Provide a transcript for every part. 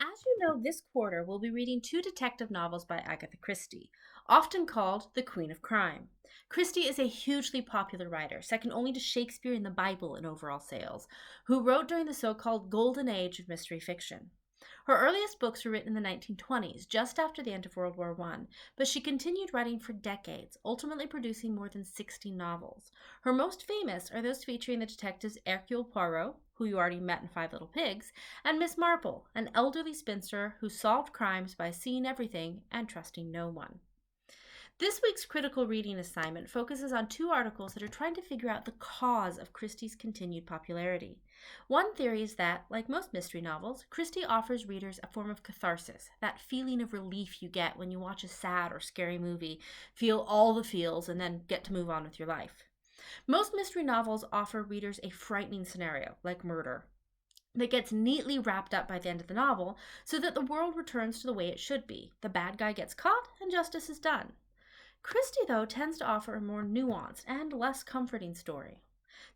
As you know, this quarter we'll be reading two detective novels by Agatha Christie, often called the Queen of Crime. Christie is a hugely popular writer, second only to Shakespeare and the Bible in overall sales, who wrote during the so called Golden Age of mystery fiction. Her earliest books were written in the 1920s, just after the end of World War I, but she continued writing for decades, ultimately producing more than 60 novels. Her most famous are those featuring the detectives Hercule Poirot, who you already met in Five Little Pigs, and Miss Marple, an elderly spinster who solved crimes by seeing everything and trusting no one. This week's critical reading assignment focuses on two articles that are trying to figure out the cause of Christie's continued popularity. One theory is that, like most mystery novels, Christie offers readers a form of catharsis, that feeling of relief you get when you watch a sad or scary movie, feel all the feels, and then get to move on with your life. Most mystery novels offer readers a frightening scenario, like murder, that gets neatly wrapped up by the end of the novel so that the world returns to the way it should be. The bad guy gets caught and justice is done. Christie, though, tends to offer a more nuanced and less comforting story.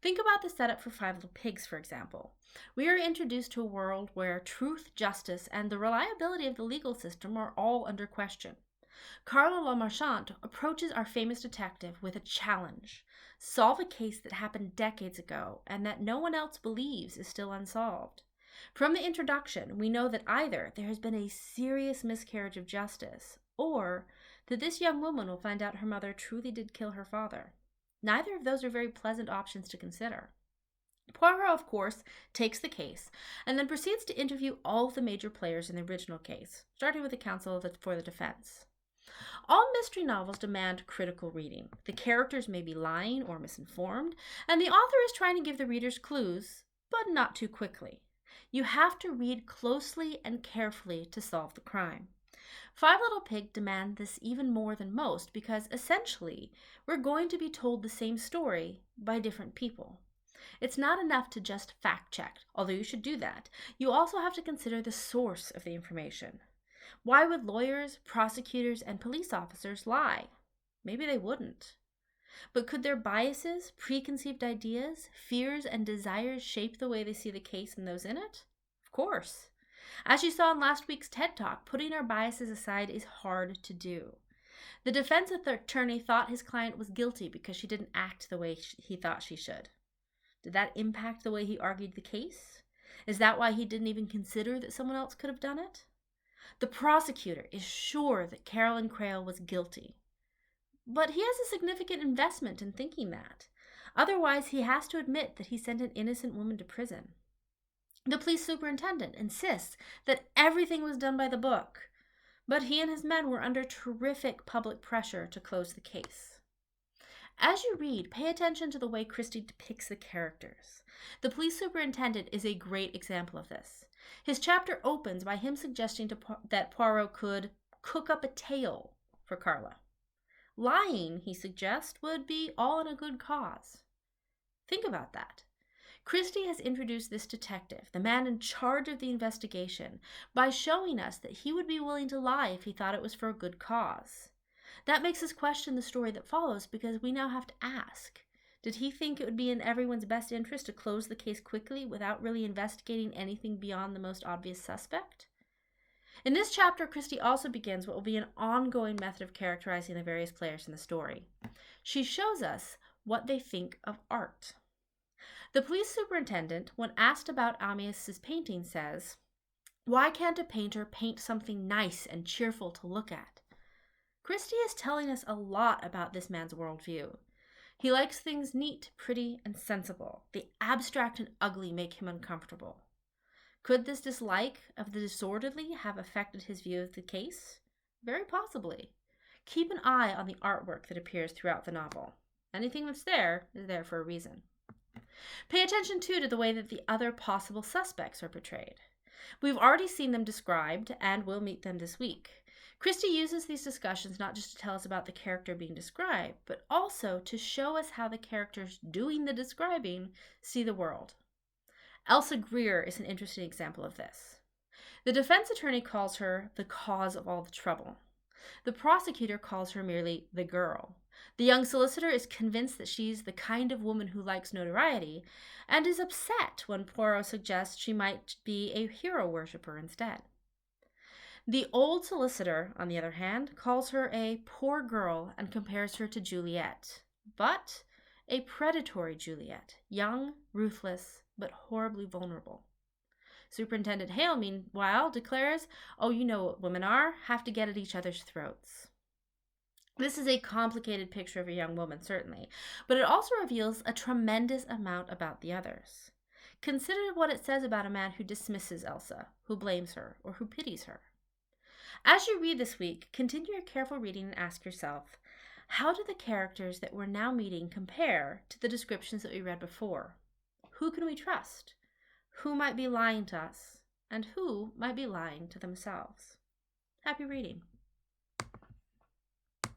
Think about the setup for Five Little Pigs, for example. We are introduced to a world where truth, justice, and the reliability of the legal system are all under question. Carla La Marchante approaches our famous detective with a challenge: solve a case that happened decades ago and that no one else believes is still unsolved. From the introduction, we know that either there has been a serious miscarriage of justice, or that this young woman will find out her mother truly did kill her father. Neither of those are very pleasant options to consider. Poirot, of course, takes the case and then proceeds to interview all of the major players in the original case, starting with the counsel for the defense. All mystery novels demand critical reading. The characters may be lying or misinformed, and the author is trying to give the readers clues, but not too quickly. You have to read closely and carefully to solve the crime. Five Little Pig demand this even more than most because essentially we're going to be told the same story by different people. It's not enough to just fact check, although you should do that. You also have to consider the source of the information. Why would lawyers, prosecutors, and police officers lie? Maybe they wouldn't. But could their biases, preconceived ideas, fears, and desires shape the way they see the case and those in it? Of course. As you saw in last week's TED Talk, putting our biases aside is hard to do. The defense attorney thought his client was guilty because she didn't act the way he thought she should. Did that impact the way he argued the case? Is that why he didn't even consider that someone else could have done it? The prosecutor is sure that Carolyn Crail was guilty, but he has a significant investment in thinking that. Otherwise, he has to admit that he sent an innocent woman to prison. The police superintendent insists that everything was done by the book, but he and his men were under terrific public pressure to close the case. As you read, pay attention to the way Christie depicts the characters. The police superintendent is a great example of this. His chapter opens by him suggesting that Poirot could cook up a tale for Carla. Lying, he suggests, would be all in a good cause. Think about that. Christie has introduced this detective, the man in charge of the investigation, by showing us that he would be willing to lie if he thought it was for a good cause. That makes us question the story that follows because we now have to ask, did he think it would be in everyone's best interest to close the case quickly without really investigating anything beyond the most obvious suspect? In this chapter, Christie also begins what will be an ongoing method of characterizing the various players in the story. She shows us what they think of art. The police superintendent, when asked about Amias's painting, says, "Why can't a painter paint something nice and cheerful to look at?" Christie is telling us a lot about this man's worldview. He likes things neat, pretty, and sensible. The abstract and ugly make him uncomfortable. Could this dislike of the disorderly have affected his view of the case? Very possibly. Keep an eye on the artwork that appears throughout the novel. Anything that's there is there for a reason. Pay attention, too, to the way that the other possible suspects are portrayed. We've already seen them described, and we'll meet them this week. Christie uses these discussions not just to tell us about the character being described, but also to show us how the characters doing the describing see the world. Elsa Greer is an interesting example of this. The defense attorney calls her the cause of all the trouble. The prosecutor calls her merely the girl. The young solicitor is convinced that she's the kind of woman who likes notoriety and is upset when Poirot suggests she might be a hero worshiper instead. The old solicitor, on the other hand, calls her a poor girl and compares her to Juliet, but a predatory Juliet, young, ruthless, but horribly vulnerable. Superintendent Hale, meanwhile, declares, "Oh, you know what women are, have to get at each other's throats." This is a complicated picture of a young woman, certainly, but it also reveals a tremendous amount about the others. Consider what it says about a man who dismisses Elsa, who blames her, or who pities her. As you read this week, continue your careful reading and ask yourself, how do the characters that we're now meeting compare to the descriptions that we read before? Who can we trust? Who might be lying to us? And who might be lying to themselves? Happy reading.